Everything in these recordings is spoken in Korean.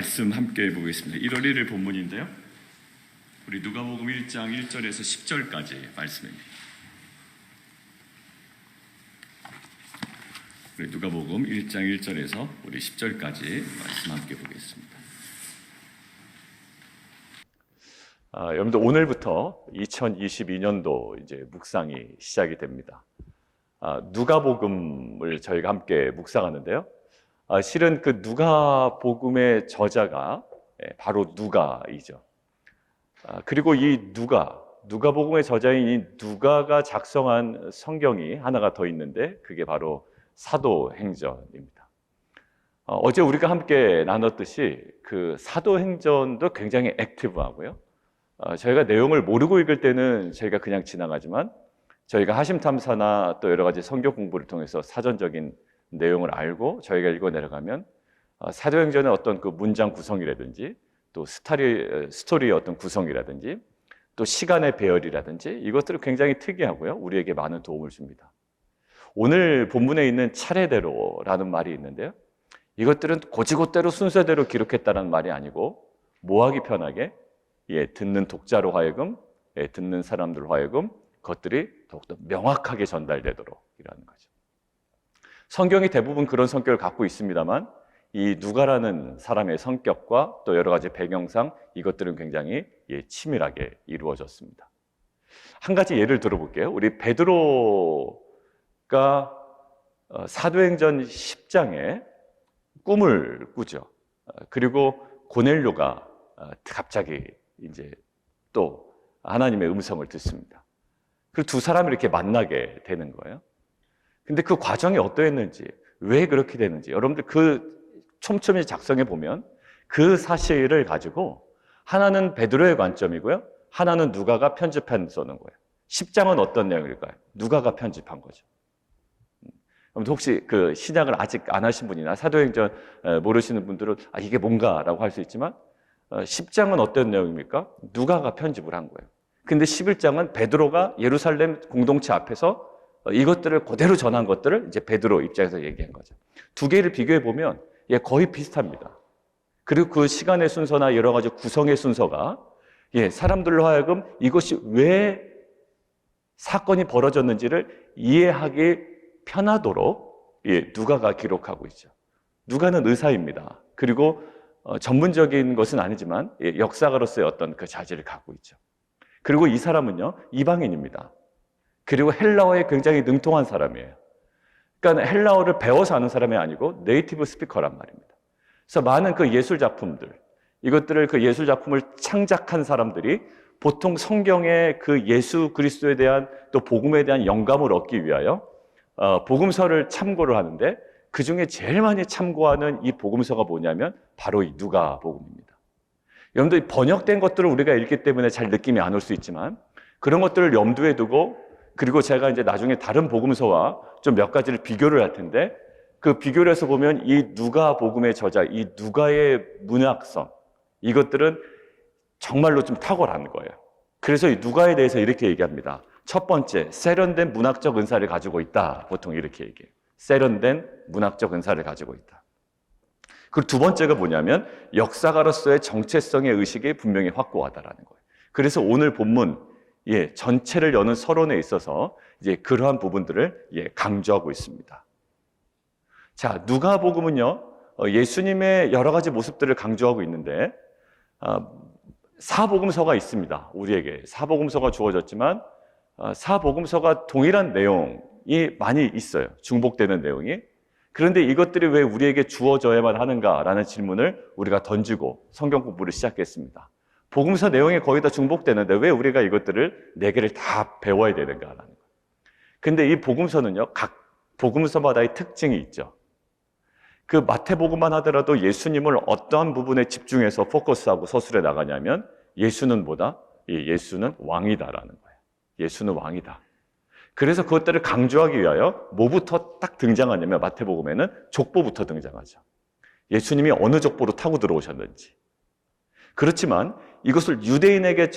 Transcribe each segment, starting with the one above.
말씀 함께 보겠습니다. 1월 1일 본문인데요. 우리 누가복음 1장 1절에서 10절까지 말씀입니다. 우리 누가복음 1장 1절에서 우리 10절까지 말씀 함께 보겠습니다. 여러분들 오늘부터 2022년도 이제 묵상이 시작이 됩니다. 누가복음을 저희가 함께 묵상하는데요. 실은 그 누가복음의 저자가 바로 누가이죠. 그리고 이 누가복음의 저자인 이 누가가 작성한 성경이 하나가 더 있는데 그게 바로 사도행전입니다. 어제 우리가 함께 나눴듯이 그 사도행전도 굉장히 액티브하고요. 저희가 내용을 모르고 읽을 때는 저희가 그냥 지나가지만 저희가 하심탐사나 또 여러 가지 성경 공부를 통해서 사전적인 내용을 알고 저희가 읽어 내려가면 사도행전의 어떤 그 문장 구성이라든지 또 스토리의 어떤 구성이라든지 또 시간의 배열이라든지 이것들은 굉장히 특이하고요. 우리에게 많은 도움을 줍니다. 오늘 본문에 있는 차례대로라는 말이 있는데요. 이것들은 고지고대로 순서대로 기록했다는 말이 아니고 모하기 편하게 듣는 독자로 하여금 듣는 사람들로 하여금 그것들이 더욱더 명확하게 전달되도록 이라는 거죠. 성경이 대부분 그런 성격을 갖고 있습니다만 이 누가라는 사람의 성격과 또 여러 가지 배경상 이것들은 굉장히 치밀하게 이루어졌습니다. 한 가지 예를 들어볼게요. 우리 베드로가 사도행전 10장에 꿈을 꾸죠. 그리고 고넬료가 갑자기 이제 또 하나님의 음성을 듣습니다. 그리고 두 사람이 이렇게 만나게 되는 거예요. 근데 그 과정이 어떠했는지, 왜 그렇게 되는지 여러분들 그 촘촘히 작성해 보면 그 사실을 가지고 하나는 베드로의 관점이고요. 하나는 누가가 편집한 써는 거예요. 10장은 어떤 내용일까요? 누가가 편집한 거죠. 여러분 혹시 그 신약을 아직 안 하신 분이나 사도행전 모르시는 분들은 이게 뭔가라고 할 수 있지만 10장은 어떤 내용입니까? 누가가 편집을 한 거예요. 근데 11장은 베드로가 예루살렘 공동체 앞에서 이것들을 그대로 전한 것들을 이제 베드로 입장에서 얘기한 거죠. 두 개를 비교해 보면 거의 비슷합니다. 그리고 그 시간의 순서나 여러 가지 구성의 순서가 사람들로 하여금 이것이 왜 사건이 벌어졌는지를 이해하기 편하도록 누가가 기록하고 있죠. 누가는 의사입니다. 그리고 전문적인 것은 아니지만 역사가로서의 어떤 그 자질을 갖고 있죠. 그리고 이 사람은요 이방인입니다. 그리고 헬라어에 굉장히 능통한 사람이에요. 그러니까 헬라어를 배워서 아는 사람이 아니고 네이티브 스피커란 말입니다. 그래서 많은 그 예술 작품들, 이것들을 그 예술 작품을 창작한 사람들이 보통 성경의 그 예수 그리스도에 대한 또 복음에 대한 영감을 얻기 위하여 복음서를 참고를 하는데 그 중에 제일 많이 참고하는 이 복음서가 뭐냐면 바로 이 누가복음입니다. 여러분들 번역된 것들을 우리가 읽기 때문에 잘 느낌이 안 올 수 있지만 그런 것들을 염두에 두고 그리고 제가 이제 나중에 다른 복음서와 좀 몇 가지를 비교를 할 텐데 그 비교를 해서 보면 이 누가복음의 저자, 이 누가의 문학성 이것들은 정말로 좀 탁월한 거예요. 그래서 이 누가에 대해서 이렇게 얘기합니다. 첫 번째, 세련된 문학적 은사를 가지고 있다. 보통 이렇게 얘기해요. 세련된 문학적 은사를 가지고 있다. 그리고 두 번째가 뭐냐면 역사가로서의 정체성의 의식이 분명히 확고하다라는 거예요. 그래서 오늘 본문 전체를 여는 서론에 있어서 이제 그러한 부분들을 강조하고 있습니다. 자, 누가복음은요 예수님의 여러 가지 모습들을 강조하고 있는데 사복음서가 있습니다. 우리에게 사복음서가 주어졌지만 사복음서가 동일한 내용이 많이 있어요. 중복되는 내용이. 그런데 이것들이 왜 우리에게 주어져야만 하는가라는 질문을 우리가 던지고 성경 공부를 시작했습니다. 복음서 내용이 거의 다 중복되는데 왜 우리가 이것들을 4개를 다 배워야 되는가라는 거예요. 근데 이 복음서는요, 각 복음서마다의 특징이 있죠. 그 마태복음만 하더라도 예수님을 어떠한 부분에 집중해서 포커스하고 서술해 나가냐면 예수는 뭐다? 예수는 왕이다라는 거예요. 예수는 왕이다. 그래서 그것들을 강조하기 위하여 뭐부터 딱 등장하냐면 마태복음에는 족보부터 등장하죠. 예수님이 어느 족보로 타고 들어오셨는지. 그렇지만 이것을 유대인에게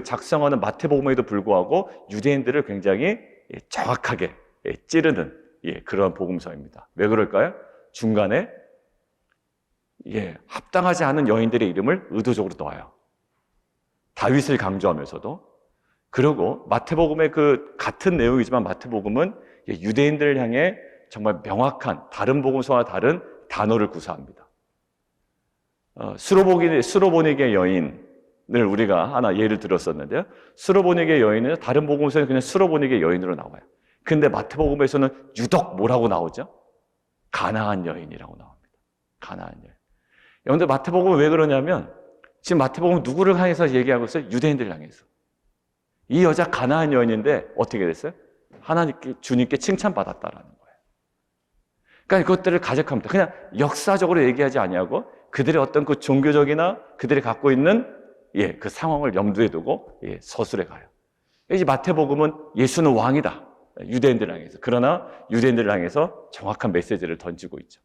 작성하는 마태복음에도 불구하고 유대인들을 굉장히 정확하게 찌르는 그런 복음서입니다. 왜 그럴까요? 중간에 합당하지 않은 여인들의 이름을 의도적으로 넣어요. 다윗을 강조하면서도. 그리고 마태복음의 그 같은 내용이지만 마태복음은 유대인들을 향해 정말 명확한 다른 복음서와 다른 단어를 구사합니다. 수로보니게 여인을 우리가 하나 예를 들었었는데요. 수로보니게 여인은 다른 복음서는 그냥 수로보니게 여인으로 나와요. 근데 마태복음에서는 유독 뭐라고 나오죠? 가나안 여인이라고 나옵니다. 가나안 여인. 그런데 마태복음은 왜 그러냐면 지금 마태복음은 누구를 향해서 얘기하고 있어요? 유대인들을 향해서. 이 여자 가나안 여인인데 어떻게 됐어요? 하나님께, 주님께 칭찬받았다라는 거예요. 그러니까 그것들을 가져갑니다. 그냥 역사적으로 얘기하지 아니하고 그들의 어떤 그 종교적이나 그들이 갖고 있는 그 상황을 염두에 두고 서술해 가요. 이 마태복음은 예수는 왕이다. 유대인들을 향해서. 그러나 유대인들을 향해서 정확한 메시지를 던지고 있죠.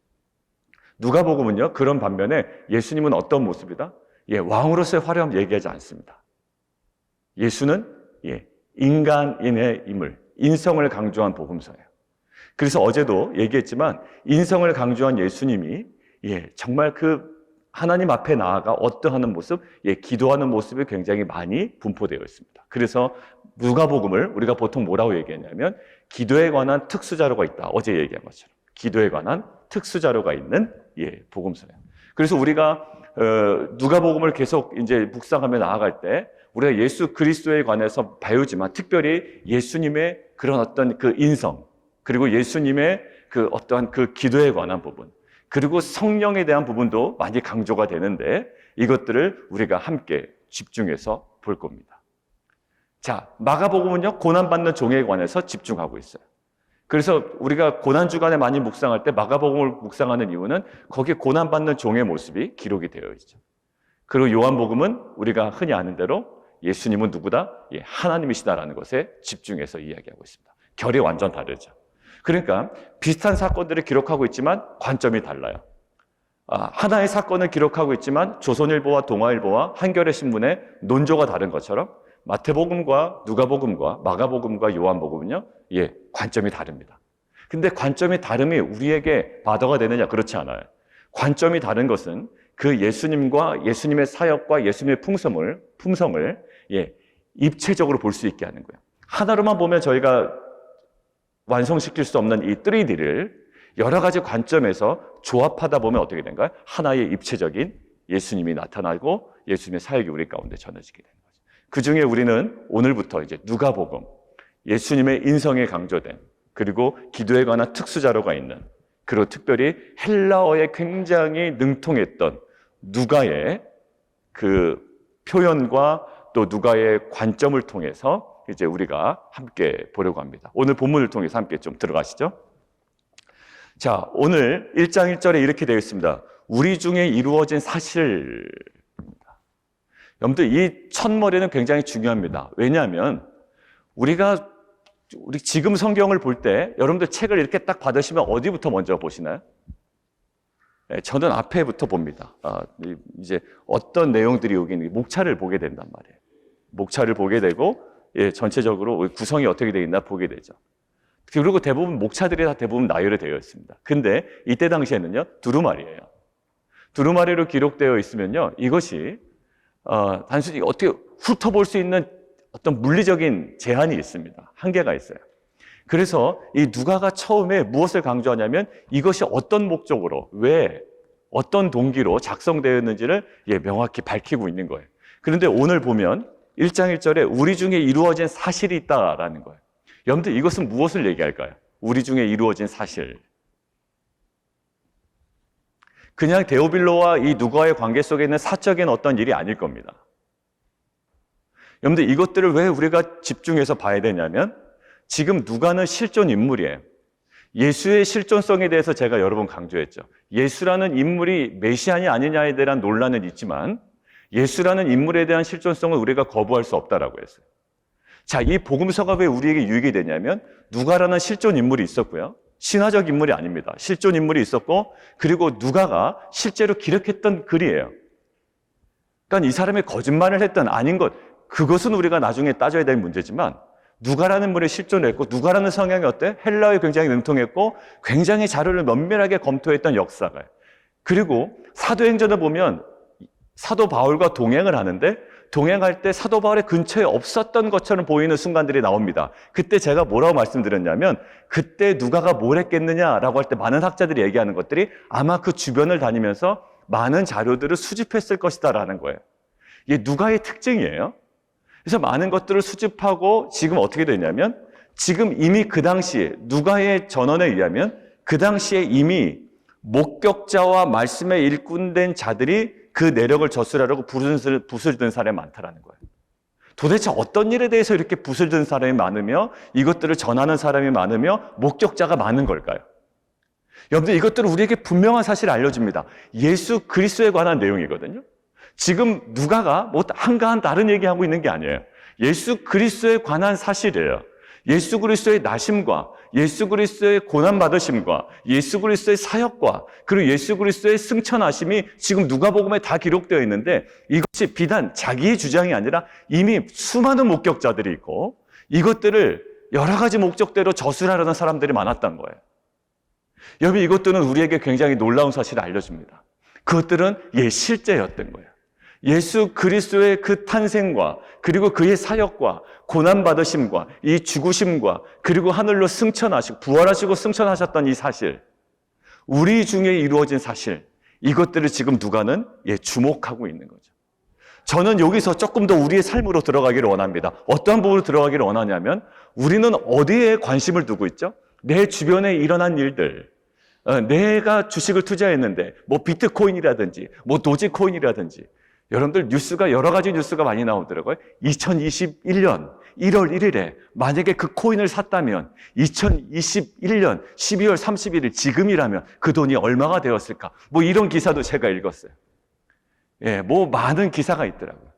누가복음은요, 그런 반면에 예수님은 어떤 모습이다? 왕으로서의 화려함 얘기하지 않습니다. 예수는 인간인의 인물, 인성을 강조한 복음서예요. 그래서 어제도 얘기했지만 인성을 강조한 예수님이 정말 그 하나님 앞에 나아가 어떠하는 모습, 기도하는 모습이 굉장히 많이 분포되어 있습니다. 그래서 누가복음을 우리가 보통 뭐라고 얘기하냐면 기도에 관한 특수자료가 있다. 어제 얘기한 것처럼 기도에 관한 특수자료가 있는 복음서예요. 그래서 우리가 누가복음을 계속 이제 묵상하며 나아갈 때 우리가 예수 그리스도에 관해서 배우지만 특별히 예수님의 그런 어떤 그 인성 그리고 예수님의 그 어떠한 그 기도에 관한 부분 그리고 성령에 대한 부분도 많이 강조가 되는데 이것들을 우리가 함께 집중해서 볼 겁니다. 자, 마가복음은요, 고난받는 종에 관해서 집중하고 있어요. 그래서 우리가 고난주간에 많이 묵상할 때 마가복음을 묵상하는 이유는 거기에 고난받는 종의 모습이 기록이 되어 있죠. 그리고 요한복음은 우리가 흔히 아는 대로 예수님은 누구다? 하나님이시다라는 것에 집중해서 이야기하고 있습니다. 결이 완전 다르죠. 그러니까 비슷한 사건들을 기록하고 있지만 관점이 달라요. 하나의 사건을 기록하고 있지만 조선일보와 동아일보와 한겨레 신문의 논조가 다른 것처럼 마태복음과 누가복음과 마가복음과 요한복음은요, 관점이 다릅니다. 근데 관점이 다름이 우리에게 바더가 되느냐? 그렇지 않아요. 관점이 다른 것은 그 예수님과 예수님의 사역과 예수님의 품성을 입체적으로 볼 수 있게 하는 거예요. 하나로만 보면 저희가 완성시킬 수 없는 이 3D를 여러 가지 관점에서 조합하다 보면 어떻게 된가요? 하나의 입체적인 예수님이 나타나고 예수님의 사역이 우리 가운데 전해지게 되는 거죠. 그 중에 우리는 오늘부터 이제 누가복음, 예수님의 인성에 강조된 그리고 기도에 관한 특수자료가 있는 그리고 특별히 헬라어에 굉장히 능통했던 누가의 그 표현과 또 누가의 관점을 통해서 이제 우리가 함께 보려고 합니다. 오늘 본문을 통해서 함께 좀 들어가시죠. 자, 오늘 1장 1절에 이렇게 되어 있습니다. 우리 중에 이루어진 사실입니다. 여러분들 이 첫머리는 굉장히 중요합니다. 왜냐하면 우리 지금 성경을 볼 때 여러분들 책을 이렇게 딱 받으시면 어디부터 먼저 보시나요? 저는 앞에부터 봅니다. 이제 어떤 내용들이 여기 있는지 목차를 보게 된단 말이에요. 목차를 보게 되고 전체적으로 구성이 어떻게 되어 있나 보게 되죠. 그리고 대부분 목차들이 다 대부분 나열이 되어 있습니다. 근데 이때 당시에는요, 두루마리예요. 두루마리로 기록되어 있으면요, 이것이 단순히 어떻게 훑어볼 수 있는 어떤 물리적인 제한이 있습니다. 한계가 있어요. 그래서 이 누가가 처음에 무엇을 강조하냐면 이것이 어떤 목적으로, 왜, 어떤 동기로 작성되었는지를 명확히 밝히고 있는 거예요. 그런데 오늘 보면 1장 1절에 우리 중에 이루어진 사실이 있다라는 거예요. 여러분들 이것은 무엇을 얘기할까요? 우리 중에 이루어진 사실. 그냥 데오빌로와 이 누가의 관계 속에 있는 사적인 어떤 일이 아닐 겁니다. 여러분들 이것들을 왜 우리가 집중해서 봐야 되냐면 지금 누가는 실존 인물이에요. 예수의 실존성에 대해서 제가 여러 번 강조했죠. 예수라는 인물이 메시아니 아니냐에 대한 논란은 있지만 예수라는 인물에 대한 실존성을 우리가 거부할 수 없다라고 했어요. 자, 이 복음서가 왜 우리에게 유익이 되냐면 누가라는 실존 인물이 있었고요. 신화적 인물이 아닙니다. 실존 인물이 있었고 그리고 누가가 실제로 기록했던 글이에요. 그러니까 이 사람이 거짓말을 했던 아닌 것, 그것은 우리가 나중에 따져야 될 문제지만 누가라는 인물이 실존을 했고 누가라는 성향이 어때? 헬라어에 굉장히 능통했고 굉장히 자료를 면밀하게 검토했던 역사가요. 그리고 사도행전을 보면 사도 바울과 동행을 하는데 동행할 때 사도 바울의 근처에 없었던 것처럼 보이는 순간들이 나옵니다. 그때 제가 뭐라고 말씀드렸냐면 그때 누가가 뭘 했겠느냐라고 할 때 많은 학자들이 얘기하는 것들이 아마 그 주변을 다니면서 많은 자료들을 수집했을 것이다라는 거예요. 이게 누가의 특징이에요. 그래서 많은 것들을 수집하고 지금 어떻게 되냐면 지금 이미 그 당시에 누가의 전언에 의하면 그 당시에 이미 목격자와 말씀에 일꾼된 자들이 그 내력을 저술하려고 붓을 든 사람이 많다라는 거예요. 도대체 어떤 일에 대해서 이렇게 붓을 든 사람이 많으며 이것들을 전하는 사람이 많으며 목격자가 많은 걸까요? 여러분들 이것들은 우리에게 분명한 사실을 알려줍니다. 예수 그리스도에 관한 내용이거든요. 지금 누가가 뭐 한가한 다른 얘기하고 있는 게 아니에요. 예수 그리스도에 관한 사실이에요. 예수 그리스도의 나심과 예수 그리스도의 고난받으심과 예수 그리스도의 사역과 그리고 예수 그리스도의 승천하심이 지금 누가복음에 다 기록되어 있는데 이것이 비단 자기의 주장이 아니라 이미 수많은 목격자들이 있고 이것들을 여러 가지 목적대로 저술하려는 사람들이 많았던 거예요. 여러분 이것들은 우리에게 굉장히 놀라운 사실을 알려줍니다. 그것들은 실제였던 거예요. 예수 그리스도의 그 탄생과 그리고 그의 사역과 고난받으심과 이 죽으심과 그리고 하늘로 승천하시고 부활하시고 승천하셨던 이 사실, 우리 중에 이루어진 사실, 이것들을 지금 누가는 주목하고 있는 거죠. 저는 여기서 조금 더 우리의 삶으로 들어가기를 원합니다. 어떠한 부분으로 들어가기를 원하냐면 우리는 어디에 관심을 두고 있죠? 내 주변에 일어난 일들, 내가 주식을 투자했는데 뭐 비트코인이라든지 뭐 도지코인이라든지 여러분들 뉴스가 여러 가지 뉴스가 많이 나오더라고요. 2021년 1월 1일에 만약에 그 코인을 샀다면 2021년 12월 31일 지금이라면 그 돈이 얼마가 되었을까? 뭐 이런 기사도 제가 읽었어요. 뭐 많은 기사가 있더라고요.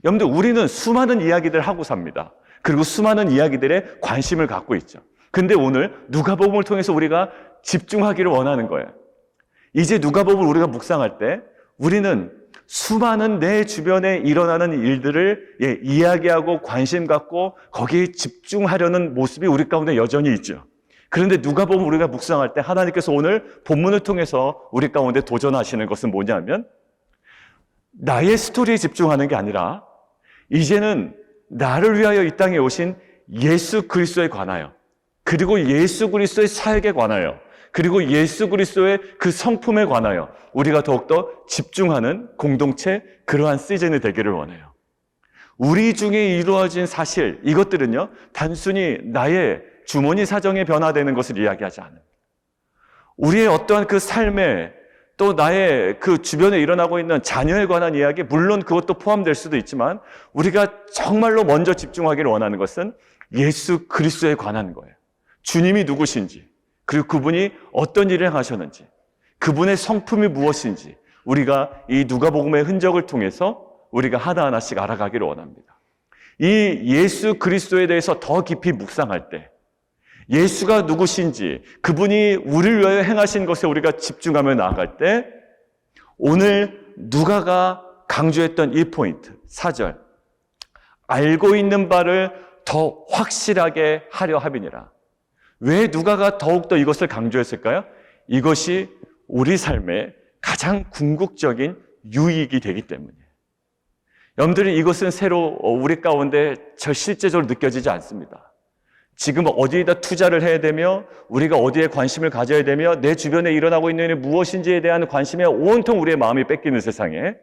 여러분들 우리는 수많은 이야기들 하고 삽니다. 그리고 수많은 이야기들에 관심을 갖고 있죠. 근데 오늘 누가복음을 통해서 우리가 집중하기를 원하는 거예요. 이제 누가복음을 우리가 묵상할 때 우리는 수많은 내 주변에 일어나는 일들을 이야기하고 관심 갖고 거기에 집중하려는 모습이 우리 가운데 여전히 있죠. 그런데 누가복음 우리가 묵상할 때 하나님께서 오늘 본문을 통해서 우리 가운데 도전하시는 것은 뭐냐면 나의 스토리에 집중하는 게 아니라 이제는 나를 위하여 이 땅에 오신 예수 그리스도에 관하여 그리고 예수 그리스도의 사역에 관하여 그리고 예수 그리스도의 그 성품에 관하여 우리가 더욱더 집중하는 공동체, 그러한 시즌이 되기를 원해요. 우리 중에 이루어진 사실, 이것들은요 단순히 나의 주머니 사정에 변화되는 것을 이야기하지 않아요. 우리의 어떠한 그 삶에 또 나의 그 주변에 일어나고 있는 자녀에 관한 이야기, 물론 그것도 포함될 수도 있지만 우리가 정말로 먼저 집중하기를 원하는 것은 예수 그리스도에 관한 거예요. 주님이 누구신지, 그리고 그분이 어떤 일을 하셨는지, 그분의 성품이 무엇인지 우리가 이 누가복음의 흔적을 통해서 우리가 하나하나씩 알아가기를 원합니다. 이 예수 그리스도에 대해서 더 깊이 묵상할 때 예수가 누구신지, 그분이 우리를 위하여 행하신 것에 우리가 집중하며 나아갈 때 오늘 누가가 강조했던 이 포인트, 4절, 알고 있는 바를 더 확실하게 하려 함이니라. 왜 누가가 더욱더 이것을 강조했을까요? 이것이 우리 삶의 가장 궁극적인 유익이 되기 때문이에요. 여러분들은 이것은 새로 우리 가운데 실제적으로 느껴지지 않습니다. 지금 어디에다 투자를 해야 되며 우리가 어디에 관심을 가져야 되며 내 주변에 일어나고 있는 일이 무엇인지에 대한 관심에 온통 우리의 마음이 뺏기는 세상에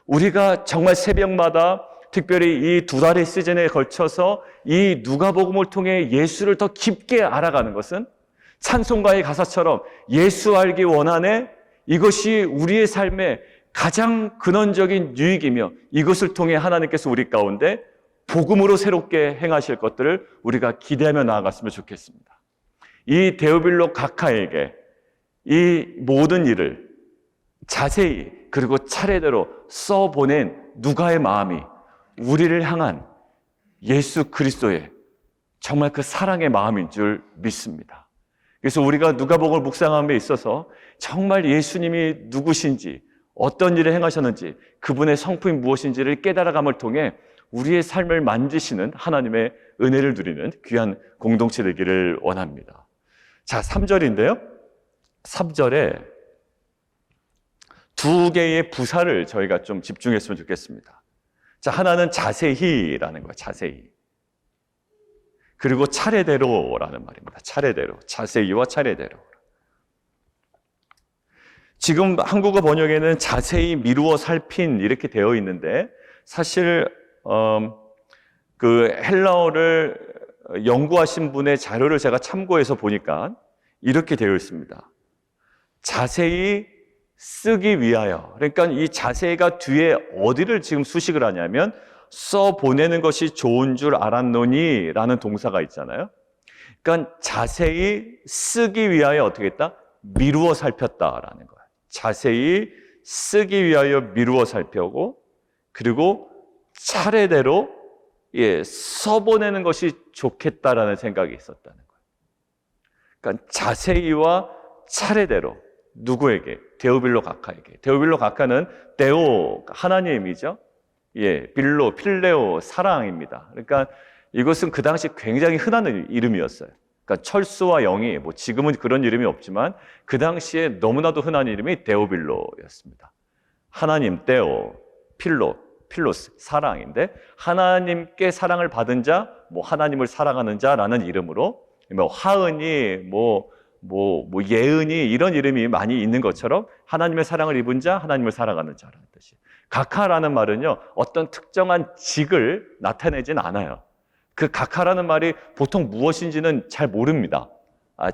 우리가 정말 새벽마다 특별히 이 2달의 시즌에 걸쳐서 이 누가복음을 통해 예수를 더 깊게 알아가는 것은 찬송가의 가사처럼 예수 알기 원하네, 이것이 우리의 삶의 가장 근원적인 유익이며 이것을 통해 하나님께서 우리 가운데 복음으로 새롭게 행하실 것들을 우리가 기대하며 나아갔으면 좋겠습니다. 이 데오빌로 각하에게 이 모든 일을 자세히 그리고 차례대로 써보낸 누가의 마음이 우리를 향한 예수 그리스도의 정말 그 사랑의 마음인 줄 믿습니다. 그래서 우리가 누가복음을 묵상함에 있어서 정말 예수님이 누구신지, 어떤 일을 행하셨는지, 그분의 성품이 무엇인지를 깨달아감을 통해 우리의 삶을 만지시는 하나님의 은혜를 누리는 귀한 공동체 되기를 원합니다. 자, 3절인데요. 3절에 두 개의 부사를 저희가 좀 집중했으면 좋겠습니다. 자, 하나는 자세히라는 거예요. 자세히. 그리고 차례대로라는 말입니다. 차례대로. 자세히와 차례대로. 지금 한국어 번역에는 자세히 미루어 살핀 이렇게 되어 있는데 사실 그 헬라어를 연구하신 분의 자료를 제가 참고해서 보니까 이렇게 되어 있습니다. 자세히 쓰기 위하여. 그러니까 이 자세히가 뒤에 어디를 지금 수식을 하냐면 써보내는 것이 좋은 줄 알았노니 라는 동사가 있잖아요. 그러니까 자세히 쓰기 위하여 어떻게 했다? 미루어 살폈다라는 거예요. 자세히 쓰기 위하여 미루어 살펴고 그리고 차례대로 써보내는 것이 좋겠다라는 생각이 있었다는 거예요. 그러니까 자세히와 차례대로 누구에게? 데오빌로 가카에게. 데오빌로 가카는 데오 하나님이죠. 빌로 필레오 사랑입니다. 그러니까 이것은 그 당시 굉장히 흔한 이름이었어요. 그러니까 철수와 영이 지금은 그런 이름이 없지만 그 당시에 너무나도 흔한 이름이 데오빌로였습니다. 하나님 데오 필로스 사랑인데 하나님께 사랑을 받은 자, 하나님을 사랑하는 자라는 이름으로 화은이 예은이 이런 이름이 많이 있는 것처럼 하나님의 사랑을 입은 자, 하나님을 사랑하는 자라는 뜻이. 가카라는 말은요 어떤 특정한 직을 나타내진 않아요. 그 가카라는 말이 보통 무엇인지는 잘 모릅니다.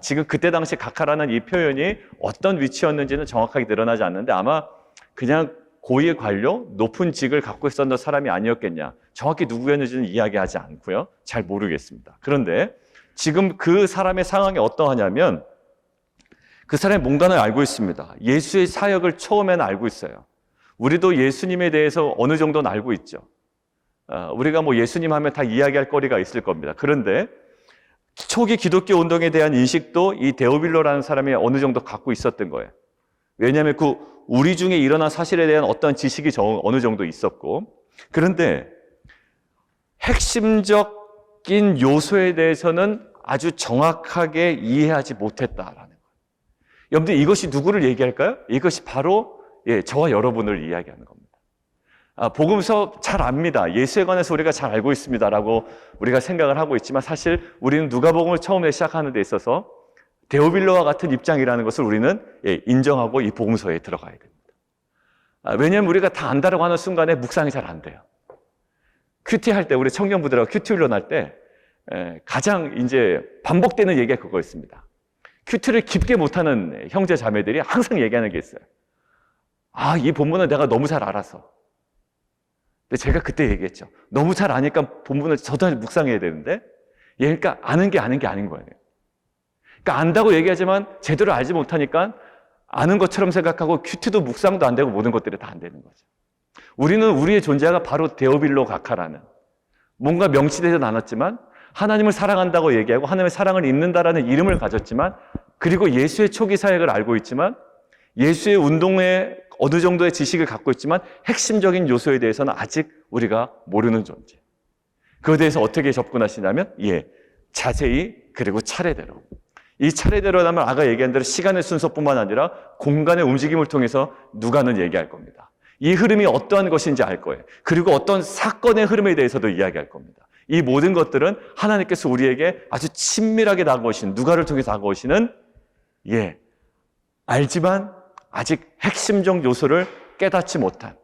지금 그때 당시 가카라는 이 표현이 어떤 위치였는지는 정확하게 드러나지 않는데 아마 그냥 고위 관료, 높은 직을 갖고 있었던 사람이 아니었겠냐. 정확히 누구였는지는 이야기하지 않고요. 잘 모르겠습니다. 그런데 지금 그 사람의 상황이 어떠하냐면 그 사람이 뭔가는 알고 있습니다. 예수의 사역을 처음에는 알고 있어요. 우리도 예수님에 대해서 어느 정도는 알고 있죠. 우리가 예수님 하면 다 이야기할 거리가 있을 겁니다. 그런데 초기 기독교 운동에 대한 인식도 이 데오빌로라는 사람이 어느 정도 갖고 있었던 거예요. 왜냐하면 우리 중에 일어난 사실에 대한 어떤 지식이 어느 정도 있었고, 그런데 핵심적인 요소에 대해서는 아주 정확하게 이해하지 못했다라는 거예요. 여러분들 이것이 누구를 얘기할까요? 이것이 바로 저와 여러분을 이야기하는 겁니다. 복음서 잘 압니다. 예수에 관해서 우리가 잘 알고 있습니다라고 우리가 생각을 하고 있지만 사실 우리는 누가복음을 처음에 시작하는 데 있어서 데오빌로와 같은 입장이라는 것을 우리는 인정하고 이 복음서에 들어가야 됩니다. 왜냐하면 우리가 다 안다라고 하는 순간에 묵상이 잘 안 돼요. 큐티 할 때 우리 청년부들하고 큐티 훈련할 때 가장 이제 반복되는 얘기가 그거였습니다. 큐티를 깊게 못하는 형제 자매들이 항상 얘기하는 게 있어요. 이 본문은 내가 너무 잘 알아서. 근데 제가 그때 얘기했죠. 너무 잘 아니까 본문을 저도 묵상해야 되는데, 그러니까 아는 게 아닌 거예요. 그러니까 안다고 얘기하지만 제대로 알지 못하니까 아는 것처럼 생각하고 큐티도 묵상도 안 되고 모든 것들이 다 안 되는 거죠. 우리는 우리의 존재가 바로 데오빌로 가카라는 뭔가 명시되진 않았지만 하나님을 사랑한다고 얘기하고 하나님의 사랑을 입는다라는 이름을 가졌지만 그리고 예수의 초기 사역을 알고 있지만 예수의 운동에 어느 정도의 지식을 갖고 있지만 핵심적인 요소에 대해서는 아직 우리가 모르는 존재. 그에 대해서 어떻게 접근하시냐면 자세히 그리고 차례대로. 이 차례대로라면 아까 얘기한 대로 시간의 순서뿐만 아니라 공간의 움직임을 통해서 누가는 얘기할 겁니다. 이 흐름이 어떠한 것인지 알 거예요. 그리고 어떤 사건의 흐름에 대해서도 이야기할 겁니다. 이 모든 것들은 하나님께서 우리에게 아주 친밀하게 다가오시는 누가를 통해서 다가오시는 알지만 아직 핵심적 요소를 깨닫지 못한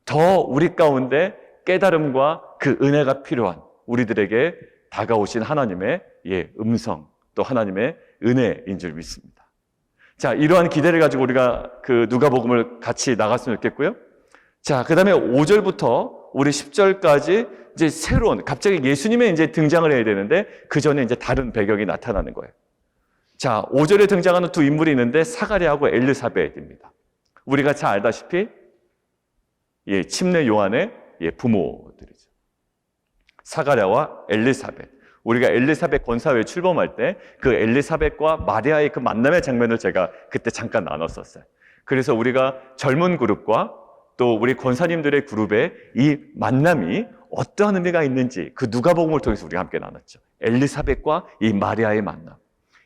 더 우리 가운데 깨달음과 그 은혜가 필요한 우리들에게 다가오신 하나님의 음성 또 하나님의 은혜인 줄 믿습니다. 자, 이러한 기대를 가지고 우리가 그 누가복음을 같이 나갔으면 좋겠고요. 자, 그 다음에 5절부터 우리 10절까지 이제 새로운, 갑자기 예수님의 이제 등장을 해야 되는데 그 전에 이제 다른 배경이 나타나는 거예요. 자, 5절에 등장하는 두 인물이 있는데 사가랴하고 엘리사벳입니다. 우리가 잘 알다시피 침례 요한의 부모들이죠. 사가랴와 엘리사벳. 우리가 엘리사벳 권사회에 출범할 때 그 엘리사벳과 마리아의 그 만남의 장면을 제가 그때 잠깐 나눴었어요. 그래서 우리가 젊은 그룹과 또 우리 권사님들의 그룹에 이 만남이 어떠한 의미가 있는지 그 누가복음을 통해서 우리가 함께 나눴죠. 엘리사벳과 이 마리아의 만남.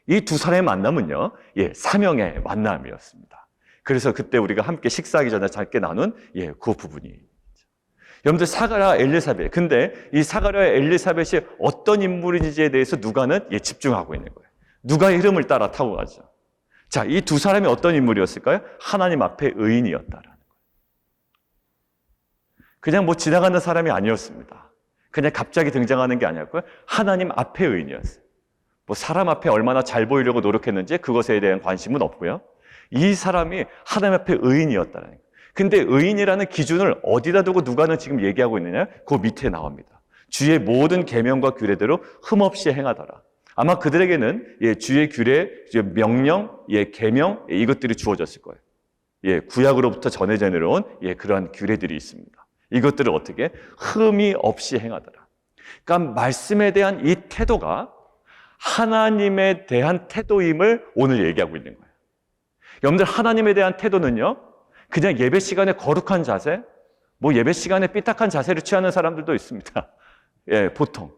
이 두 사람의 만남은요, 사명의 만남이었습니다. 그래서 그때 우리가 함께 식사하기 전에 짧게 나눈 그 부분이. 여러분들 사가랴 엘리사벳. 근데 이 사가랴 엘리사벳이 어떤 인물인지에 대해서 누가는 집중하고 있는 거예요. 누가의 흐름을 따라 타고 가죠. 자, 이 두 사람이 어떤 인물이었을까요? 하나님 앞에 의인이었다라는 거예요. 그냥 뭐 지나가는 사람이 아니었습니다. 그냥 갑자기 등장하는 게 아니었고요. 하나님 앞에 의인이었어요. 뭐 사람 앞에 얼마나 잘 보이려고 노력했는지 그것에 대한 관심은 없고요. 이 사람이 하나님 앞에 의인이었다는 거예요. 근데 의인이라는 기준을 어디다 두고 누가는 지금 얘기하고 있느냐? 그 밑에 나옵니다. 주의 모든 계명과 규례대로 흠없이 행하더라. 아마 그들에게는 주의 규례, 명령, 계명 이것들이 주어졌을 거예요. 구약으로부터 전해져 내려온 그러한 규례들이 있습니다. 이것들을 어떻게 흠이 없이 행하더라. 그러니까 말씀에 대한 이 태도가 하나님에 대한 태도임을 오늘 얘기하고 있는 거예요. 여러분들 하나님에 대한 태도는요, 그냥 예배 시간에 거룩한 자세, 뭐 예배 시간에 삐딱한 자세를 취하는 사람들도 있습니다. 보통.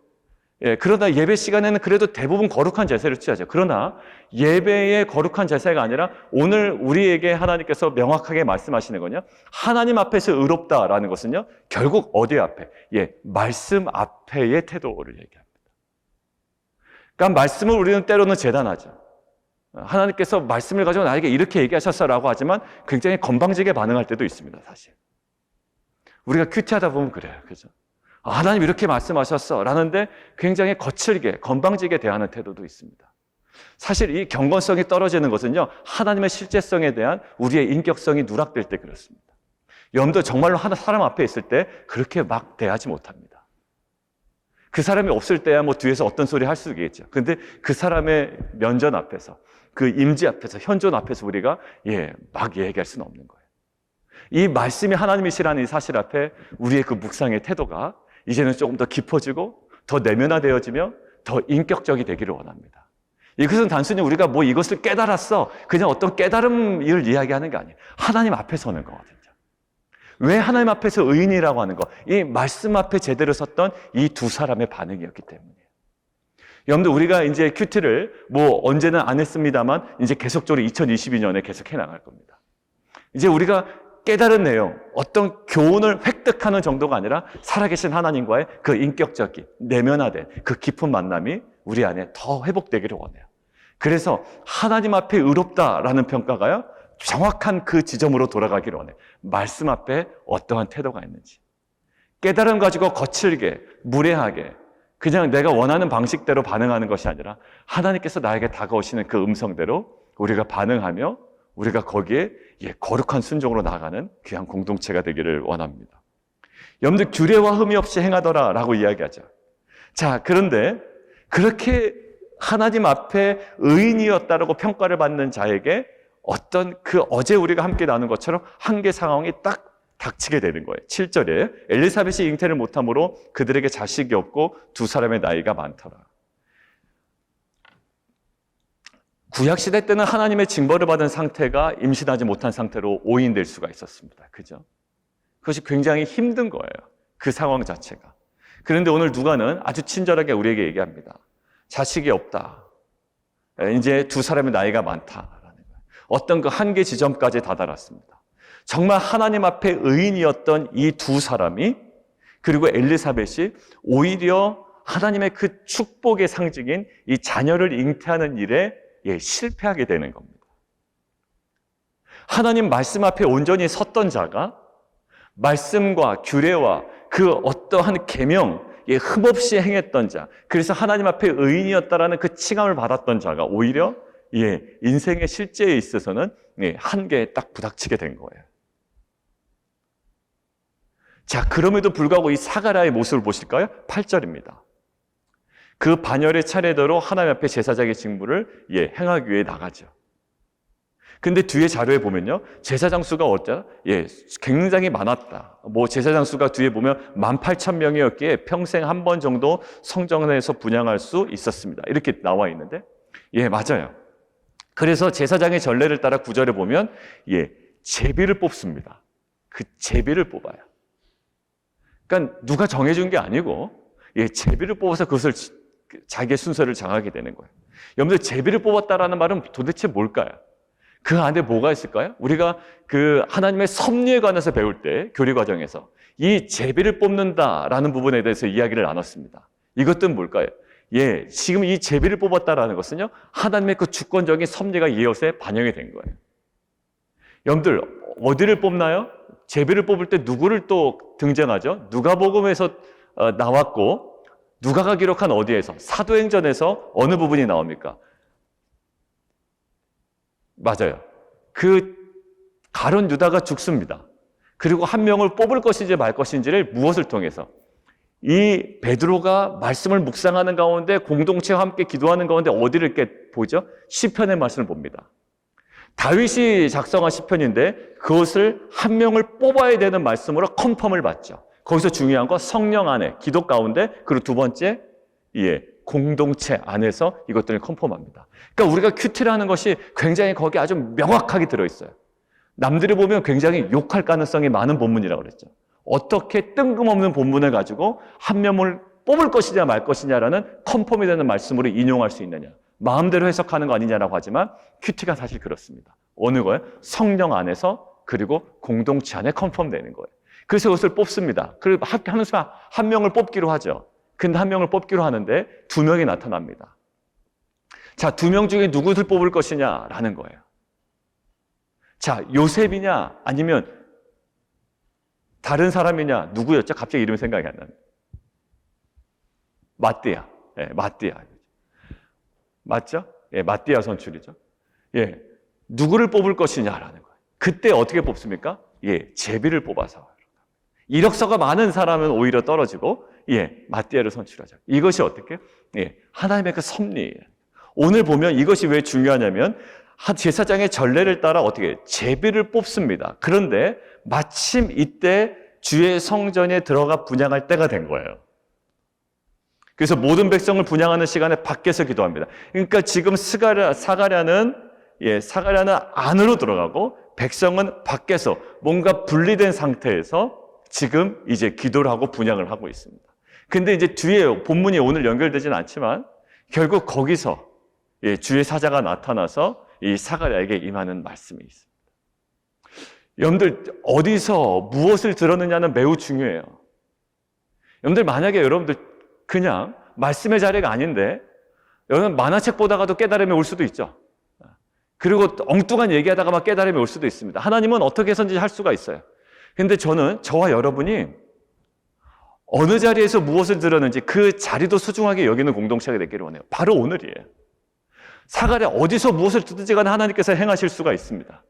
그러나 예배 시간에는 그래도 대부분 거룩한 자세를 취하죠. 그러나 예배의 거룩한 자세가 아니라 오늘 우리에게 하나님께서 명확하게 말씀하시는 거냐? 하나님 앞에서 의롭다라는 것은요, 결국 어디 앞에? 말씀 앞에의 태도를 얘기합니다. 그러니까 말씀을 우리는 때로는 재단하죠. 하나님께서 말씀을 가지고 나에게 이렇게 얘기하셨어라고 하지만 굉장히 건방지게 반응할 때도 있습니다, 사실. 우리가 큐티하다 보면 그래요. 그죠? 하나님 이렇게 말씀하셨어 라는데 굉장히 거칠게, 건방지게 대하는 태도도 있습니다. 사실 이 경건성이 떨어지는 것은요, 하나님의 실제성에 대한 우리의 인격성이 누락될 때 그렇습니다. 여러분들 정말로 사람 앞에 있을 때 그렇게 막 대하지 못합니다. 그 사람이 없을 때야 뭐 뒤에서 어떤 소리 할 수 있겠죠. 근데 그 사람의 면전 앞에서, 그 임지 앞에서, 현존 앞에서 우리가 막 얘기할 수는 없는 거예요. 이 말씀이 하나님이시라는 이 사실 앞에 우리의 그 묵상의 태도가 이제는 조금 더 깊어지고 더 내면화되어지며 더 인격적이 되기를 원합니다. 이것은 단순히 우리가 뭐 이것을 깨달았어, 그냥 어떤 깨달음을 이야기하는 게 아니에요. 하나님 앞에 서는 거거든요. 왜 하나님 앞에서 의인이라고 하는 거? 이 말씀 앞에 제대로 섰던 이 두 사람의 반응이었기 때문이에요. 여러분들 우리가 이제 큐티를 뭐 언제는 안 했습니다만 이제 계속적으로 2022년에 계속 해나갈 겁니다. 이제 우리가 깨달은 내용, 어떤 교훈을 획득하는 정도가 아니라 살아계신 하나님과의 그 인격적인, 내면화된 그 깊은 만남이 우리 안에 더 회복되기를 원해요. 그래서 하나님 앞에 의롭다라는 평가가요, 정확한 그 지점으로 돌아가기를 원해요. 말씀 앞에 어떠한 태도가 있는지. 깨달음 가지고 거칠게, 무례하게, 그냥 내가 원하는 방식대로 반응하는 것이 아니라 하나님께서 나에게 다가오시는 그 음성대로 우리가 반응하며 우리가 거기에 거룩한 순종으로 나아가는 귀한 공동체가 되기를 원합니다. 여러분들 규례와 흠이 없이 행하더라 라고 이야기하죠. 자, 그런데 그렇게 하나님 앞에 의인이었다라고 평가를 받는 자에게 어떤 그 어제 우리가 함께 나눈 것처럼 한계 상황이 딱 닥치게 되는 거예요. 7절에 엘리사벳이 잉태를 못함으로 그들에게 자식이 없고 두 사람의 나이가 많더라. 구약시대 때는 하나님의 징벌을 받은 상태가 임신하지 못한 상태로 오인될 수가 있었습니다. 그죠? 그것이 굉장히 힘든 거예요. 그 상황 자체가. 그런데 오늘 누가는 아주 친절하게 우리에게 얘기합니다. 자식이 없다. 이제 두 사람의 나이가 많다라는 거예요. 어떤 그 한계 지점까지 다다랐습니다. 정말 하나님 앞에 의인이었던 이 두 사람이, 그리고 엘리사벳이 오히려 하나님의 그 축복의 상징인 이 자녀를 잉태하는 일에 실패하게 되는 겁니다. 하나님 말씀 앞에 온전히 섰던 자가 말씀과 규례와 그 어떠한 계명, 흠없이 행했던 자, 그래서 하나님 앞에 의인이었다라는 그 칭함을 받았던 자가 오히려 인생의 실제에 있어서는 한계에 딱 부닥치게 된 거예요. 자, 그럼에도 불구하고 이 사가랴의 모습을 보실까요? 8절입니다. 그 반열의 차례대로 하나님 앞에 제사장의 직무를 행하기 위해 나가죠. 근데 뒤에 자료에 보면요, 제사장 수가 어쩌? 굉장히 많았다. 뭐 제사장 수가 뒤에 보면 18,000명이었기에 평생 한 번 정도 성전에서 분향할 수 있었습니다. 이렇게 나와 있는데, 맞아요. 그래서 제사장의 전례를 따라 9절에 보면 제비를 뽑습니다. 그 제비를 뽑아요. 그러니까 누가 정해준 게 아니고 제비를 뽑아서 그것을 자기의 순서를 정하게 되는 거예요. 여러분들 제비를 뽑았다라는 말은 도대체 뭘까요? 그 안에 뭐가 있을까요? 우리가 그 하나님의 섭리에 관해서 배울 때 교리 과정에서 이 제비를 뽑는다라는 부분에 대해서 이야기를 나눴습니다. 이것들은 뭘까요? 예, 지금 이 제비를 뽑았다라는 것은요, 하나님의 그 주권적인 섭리가 이 것에 반영이 된 거예요. 여러분들 어디를 뽑나요? 제비를 뽑을 때 누구를 또 등장하죠? 누가복음에서 나왔고, 누가가 기록한 어디에서? 사도행전에서 어느 부분이 나옵니까? 맞아요. 그 가룟 유다가 죽습니다. 그리고 한 명을 뽑을 것인지 말 것인지를 무엇을 통해서? 이 베드로가 말씀을 묵상하는 가운데 공동체와 함께 기도하는 가운데 어디를 이렇게 보죠? 시편의 말씀을 봅니다. 다윗이 작성한 시편인데 그것을 한 명을 뽑아야 되는 말씀으로 컨펌을 받죠. 거기서 중요한 건 성령 안에, 기도 가운데, 그리고 두 번째, 공동체 안에서 이것들을 컨펌합니다. 그러니까 우리가 큐티라는 것이 굉장히 거기에 아주 명확하게 들어있어요. 남들이 보면 굉장히 욕할 가능성이 많은 본문이라고 그랬죠. 어떻게 뜬금없는 본문을 가지고 한 명을 뽑을 것이냐 말 것이냐라는 컨펌이 되는 말씀으로 인용할 수 있느냐. 마음대로 해석하는 거 아니냐라고 하지만 큐티가 사실 그렇습니다. 어느 거예요? 성령 안에서 그리고 공동체 안에 컨펌되는 거예요. 그래서 그것을 뽑습니다. 그리고 하는 순간 한 명을 뽑기로 하죠. 근데 한 명을 뽑기로 하는데 두 명이 나타납니다. 자, 두 명 중에 누구를 뽑을 것이냐라는 거예요. 자, 요셉이냐 아니면 다른 사람이냐, 누구였죠? 갑자기 이름이 생각이 안 나네. 마띠아. 마띠아. 맞죠? 마띠아 선출이죠. 누구를 뽑을 것이냐라는 거예요. 그때 어떻게 뽑습니까? 제비를 뽑아서. 이력서가 많은 사람은 오히려 떨어지고, 마띠아를 선출하죠. 이것이 어떻게? 하나님의 그 섭리예요. 오늘 보면 이것이 왜 중요하냐면, 제사장의 전례를 따라 어떻게 제비를 뽑습니다. 그런데 마침 이때 주의 성전에 들어가 분향할 때가 된 거예요. 그래서 모든 백성을 분향하는 시간에 밖에서 기도합니다. 그러니까 지금 사가랴는 안으로 들어가고 백성은 밖에서 뭔가 분리된 상태에서 지금 이제 기도를 하고 분향을 하고 있습니다. 근데 이제 뒤에 본문이 오늘 연결되지는 않지만 결국 거기서 주의 사자가 나타나서 이 사가랴에게 임하는 말씀이 있습니다. 여러분들 어디서 무엇을 들었느냐는 매우 중요해요. 여러분들 만약에 여러분들 그냥 말씀의 자리가 아닌데 여러분 만화책 보다가도 깨달음이 올 수도 있죠. 그리고 엉뚱한 얘기하다가 막 깨달음이 올 수도 있습니다. 하나님은 어떻게 해서든지 할 수가 있어요. 근데 저와 여러분이 어느 자리에서 무엇을 들었는지 그 자리도 소중하게 여기는 공동체가 되기를 원해요. 바로 오늘이에요. 사가랴 어디서 무엇을 듣든지 간에 하나님께서 행하실 수가 있습니다.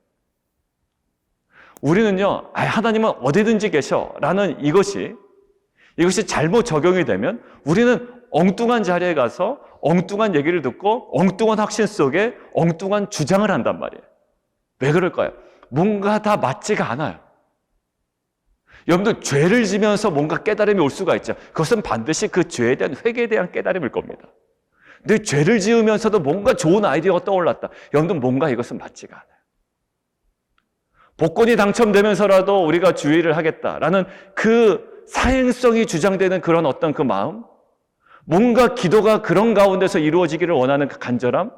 우리는요, 하나님은 어디든지 계셔라는 이것이 잘못 적용이 되면 우리는 엉뚱한 자리에 가서 엉뚱한 얘기를 듣고 엉뚱한 확신 속에 엉뚱한 주장을 한단 말이에요. 왜 그럴까요? 뭔가 다 맞지가 않아요. 여러분들 죄를 지면서 뭔가 깨달음이 올 수가 있죠. 그것은 반드시 그 죄에 대한 회개에 대한 깨달음일 겁니다. 근데 죄를 지으면서도 뭔가 좋은 아이디어가 떠올랐다. 여러분들 뭔가 이것은 맞지가 않아요. 복권이 당첨되면서라도 우리가 주의를 하겠다라는 그 사행성이 주장되는 그런 어떤 그 마음, 뭔가 기도가 그런 가운데서 이루어지기를 원하는 그 간절함,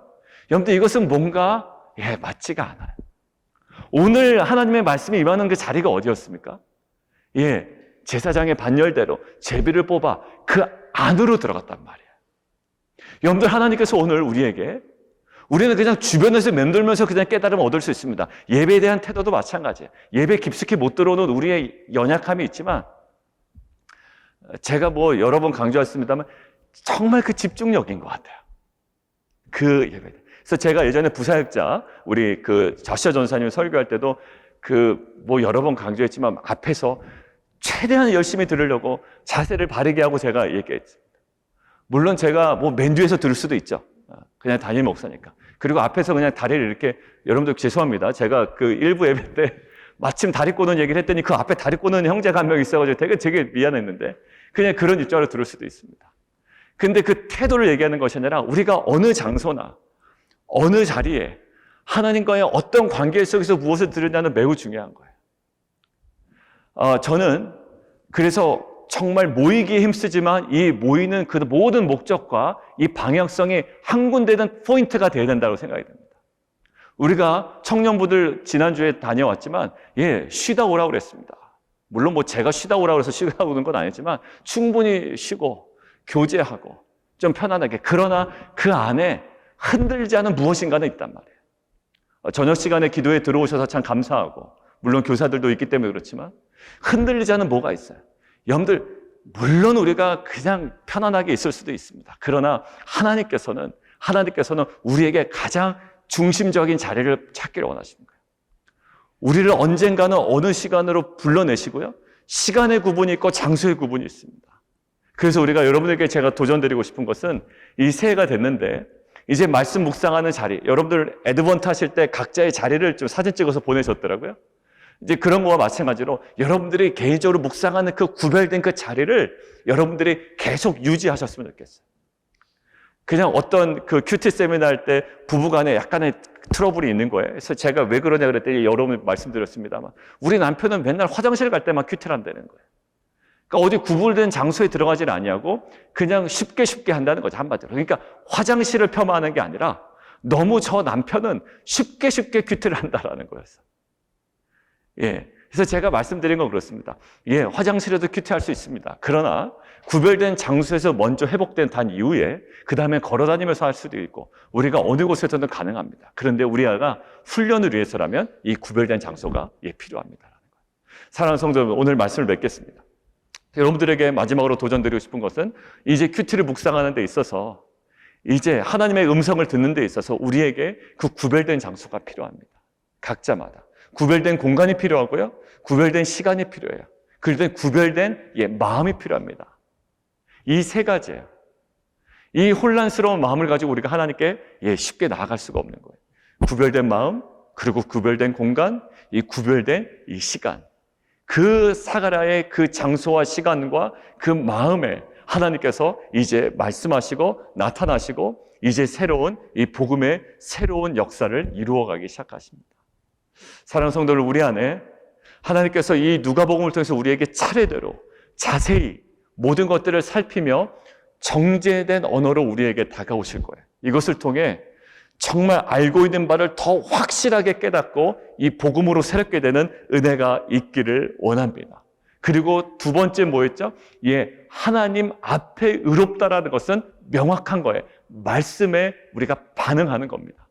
여러분들 이것은 뭔가 맞지가 않아요. 오늘 하나님의 말씀이 임하는 그 자리가 어디였습니까? 제사장의 반열대로 제비를 뽑아 그 안으로 들어갔단 말이에요. 여러분들 하나님께서 오늘 우리는 그냥 주변에서 맴돌면서 그냥 깨달음을 얻을 수 있습니다. 예배에 대한 태도도 마찬가지예요. 예배 깊숙이 못 들어오는 우리의 연약함이 있지만 제가 여러 번 강조했습니다만 정말 그 집중력인 것 같아요. 그 예배. 그래서 제가 예전에 부사역자 우리 그 저시아 전사님 설교할 때도 여러 번 강조했지만 앞에서 최대한 열심히 들으려고 자세를 바르게 하고 제가 얘기했습니다. 물론 제가 맨 뒤에서 들을 수도 있죠. 그냥 담임 목사니까. 그리고 앞에서 그냥 다리를 이렇게, 여러분들 죄송합니다. 제가 그 일부 예배 때 마침 다리 꼬는 얘기를 했더니 그 앞에 다리 꼬는 형제가 한 명 있어가지고 되게 미안했는데 그냥 그런 입장으로 들을 수도 있습니다. 근데 그 태도를 얘기하는 것이 아니라 우리가 어느 장소나 어느 자리에 하나님과의 어떤 관계 속에서 무엇을 들으냐는 매우 중요한 거예요. 저는 그래서 정말 모이기에 힘쓰지만 이 모이는 그 모든 목적과 이 방향성이 한 군데는 포인트가 되어야 된다고 생각이 됩니다. 우리가 청년부들 지난주에 다녀왔지만 쉬다 오라고 그랬습니다. 물론 뭐 제가 쉬다 오라고 해서 쉬다 오는 건 아니지만 충분히 쉬고 교제하고 좀 편안하게, 그러나 그 안에 흔들지 않은 무엇인가는 있단 말이에요. 저녁 시간에 기도에 들어오셔서 참 감사하고, 물론 교사들도 있기 때문에 그렇지만 흔들리지 않은 뭐가 있어요. 여러분들, 물론 우리가 그냥 편안하게 있을 수도 있습니다. 그러나 하나님께서는 우리에게 가장 중심적인 자리를 찾기를 원하시는 거예요. 우리를 언젠가는 어느 시간으로 불러내시고요, 시간의 구분이 있고 장소의 구분이 있습니다. 그래서 우리가 여러분에게 제가 도전드리고 싶은 것은, 이 새해가 됐는데 이제 말씀 묵상하는 자리, 여러분들 애드번트 하실 때 각자의 자리를 좀 사진 찍어서 보내셨더라고요. 이제 그런 거와 마찬가지로 여러분들이 개인적으로 묵상하는 그 구별된 그 자리를 여러분들이 계속 유지하셨으면 좋겠어요. 그냥 어떤 그 큐티 세미나 할 때 부부간에 약간의 트러블이 있는 거예요. 그래서 제가 왜 그러냐 그랬더니 여러 번 말씀드렸습니다만, 우리 남편은 맨날 화장실 갈 때만 큐티를 한다는 거예요. 그러니까 어디 구분된 장소에 들어가질 아니하고 그냥 쉽게 한다는 거죠, 한마디로. 그러니까 화장실을 폄하하는 게 아니라 너무 저 남편은 쉽게 큐티를 한다라는 거였어요. 그래서 제가 말씀드린 건 그렇습니다. 화장실에도 큐티할 수 있습니다. 그러나 구별된 장소에서 먼저 회복된 단 이후에 그 다음에 걸어다니면서 할 수도 있고, 우리가 어느 곳에서든 가능합니다. 그런데 우리가 훈련을 위해서라면 이 구별된 장소가 필요합니다라는 거예요. 사랑하는 성도 여러분, 오늘 말씀을 맺겠습니다. 여러분들에게 마지막으로 도전드리고 싶은 것은, 이제 큐티를 묵상하는 데 있어서, 이제 하나님의 음성을 듣는 데 있어서 우리에게 그 구별된 장소가 필요합니다. 각자마다 구별된 공간이 필요하고요, 구별된 시간이 필요해요. 그럴 구별된 마음이 필요합니다. 이 세 가지예요. 이 혼란스러운 마음을 가지고 우리가 하나님께 쉽게 나아갈 수가 없는 거예요. 구별된 마음, 그리고 구별된 공간, 이 구별된 이 시간, 그 사가라의 그 장소와 시간과 그 마음에 하나님께서 이제 말씀하시고 나타나시고, 이제 새로운 이 복음의 새로운 역사를 이루어가기 시작하십니다. 사랑하는 성도들, 우리 안에 하나님께서 이 누가복음을 통해서 우리에게 차례대로 자세히 모든 것들을 살피며 정제된 언어로 우리에게 다가오실 거예요. 이것을 통해 정말 알고 있는 바를 더 확실하게 깨닫고 이 복음으로 새롭게 되는 은혜가 있기를 원합니다. 그리고 두 번째 뭐였죠? 하나님 앞에 의롭다라는 것은 명확한 거예요. 말씀에 우리가 반응하는 겁니다.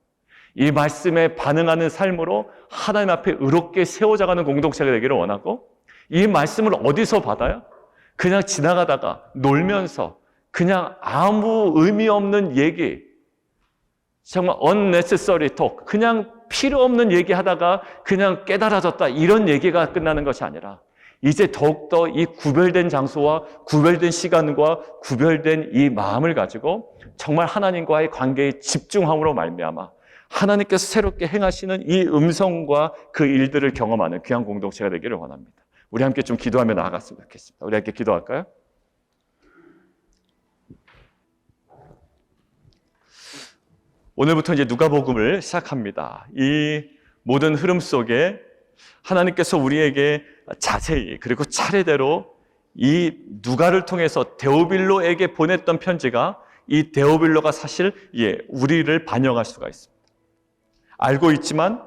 이 말씀에 반응하는 삶으로 하나님 앞에 의롭게 세워져가는 공동체가 되기를 원하고, 이 말씀을 어디서 받아요? 그냥 지나가다가 놀면서 그냥 아무 의미 없는 얘기, 정말 unnecessary talk, 그냥 필요 없는 얘기하다가 그냥 깨달아졌다, 이런 얘기가 끝나는 것이 아니라, 이제 더욱더 이 구별된 장소와 구별된 시간과 구별된 이 마음을 가지고 정말 하나님과의 관계에 집중함으로 말미암아 하나님께서 새롭게 행하시는 이 음성과 그 일들을 경험하는 귀한 공동체가 되기를 원합니다. 우리 함께 좀 기도하며 나아갔으면 좋겠습니다. 우리 함께 기도할까요? 오늘부터 이제 누가복음을 시작합니다. 이 모든 흐름 속에 하나님께서 우리에게 자세히 그리고 차례대로 이 누가를 통해서 데오빌로에게 보냈던 편지가, 이 데오빌로가 사실 우리를 반영할 수가 있습니다. 알고 있지만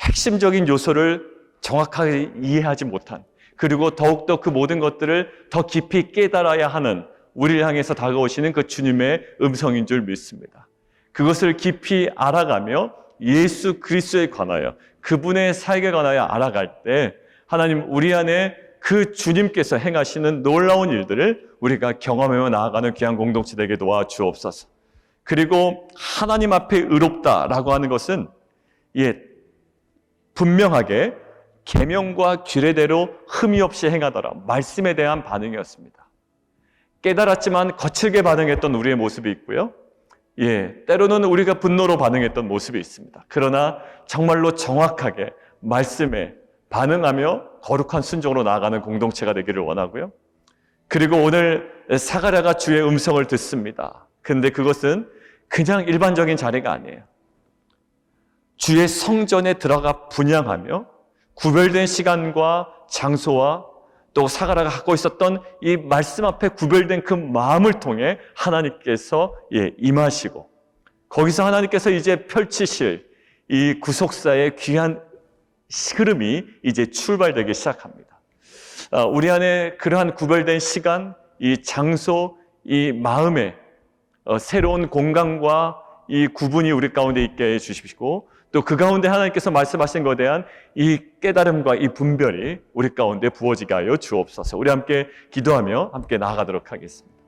핵심적인 요소를 정확하게 이해하지 못한, 그리고 더욱더 그 모든 것들을 더 깊이 깨달아야 하는 우리를 향해서 다가오시는 그 주님의 음성인 줄 믿습니다. 그것을 깊이 알아가며 예수 그리스도에 관하여, 그분의 사역에 관하여 알아갈 때 하나님, 우리 안에 그 주님께서 행하시는 놀라운 일들을 우리가 경험하며 나아가는 귀한 공동체 되게 도와주옵소서. 그리고 하나님 앞에 의롭다라고 하는 것은 분명하게 계명과 규례대로 흠이 없이 행하더라, 말씀에 대한 반응이었습니다. 깨달았지만 거칠게 반응했던 우리의 모습이 있고요, 때로는 우리가 분노로 반응했던 모습이 있습니다. 그러나 정말로 정확하게 말씀에 반응하며 거룩한 순종으로 나아가는 공동체가 되기를 원하고요. 그리고 오늘 사가랴가 주의 음성을 듣습니다. 그런데 그것은 그냥 일반적인 자리가 아니에요. 주의 성전에 들어가 분향하며 구별된 시간과 장소와 또 사가랴가 갖고 있었던 이 말씀 앞에 구별된 그 마음을 통해 하나님께서 임하시고, 거기서 하나님께서 이제 펼치실 이 구속사의 귀한 흐름이 이제 출발되기 시작합니다. 우리 안에 그러한 구별된 시간, 이 장소, 이 마음의 새로운 공간과 이 구분이 우리 가운데 있게 해주시고, 또 그 가운데 하나님께서 말씀하신 것에 대한 이 깨달음과 이 분별이 우리 가운데 부어지게 하여 주옵소서. 우리 함께 기도하며 함께 나아가도록 하겠습니다.